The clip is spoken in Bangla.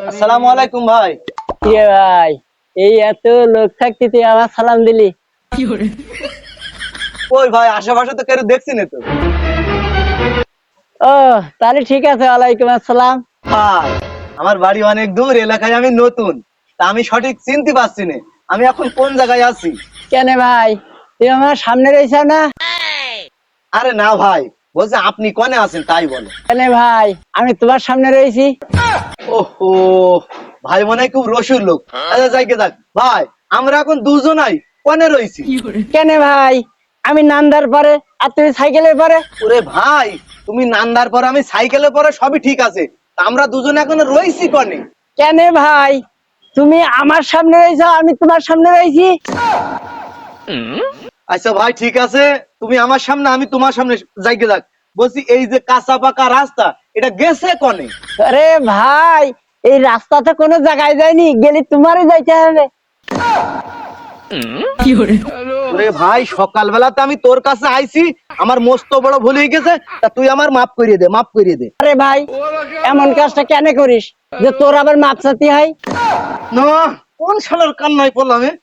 আসসালামু আলাইকুম ভাই। কিরে ভাই, এই এত লোক থাকতে তুই আমার সালাম দিলি? ওই ভাই আশেপাশে তো কেউ দেখছি না তো। ও তাহলে ঠিক আছে, ওয়ালাইকুম আসসালাম। ভাই আমার বাড়ি অনেক দূর, এলাকায় আমি নতুন, তা আমি সঠিক চিনতে পারছি না আমি এখন কোন জায়গায় আছি। কেন ভাই, তুই আমার সামনে রয়েছ না? আরে না ভাই, বলছে আপনি কোনে আছেন তাই বলো। কেন ভাই, আমি তোমার সামনে রয়েছি। ওহো, ভাই মনে হয় খুব রসুর লোক। আচ্ছা যাই গে যাক ভাই, আমরা এখন দুজনাই কোনে রইছি। কেন ভাই, আমি নান্দার পরে আর তুমি সাইকেলের পরে। ওরে ভাই, তুমি নান্দার পর আমি সাইকেলের পরে সবই ঠিক আছে, তা আমরা দুজনে এখন রইছি কোনে। কেন ভাই, তুমি আমার সামনে রয়েছ, আমি তোমার সামনে রয়েছি। আচ্ছা ভাই ঠিক আছে, তুমি আমার সামনে আমি তোমার সামনে, যাই গে যাক। বলছি এই যে কাঁচা পাকা রাস্তা, এটা গেছে কোনে। আরে ভাই, এই রাস্তাতে কোনো জায়গায় যায়নি, গেলে তোমারই যাইতে হবে। ওরে ভাই, সকালবেলাতে আমি তোর কাছে আইছি, আমার মস্ত বড় ভুল হয়ে গেছে, তা তুই আমার মাফ করিয়ে দে, মাফ করিয়ে দে। আরে ভাই, এমন কাজটা কেন করিস যে তোর আবার মাপ চাইতে হয়? না, কোন শালার কান্নায় পড়লাম, হ্যাঁ?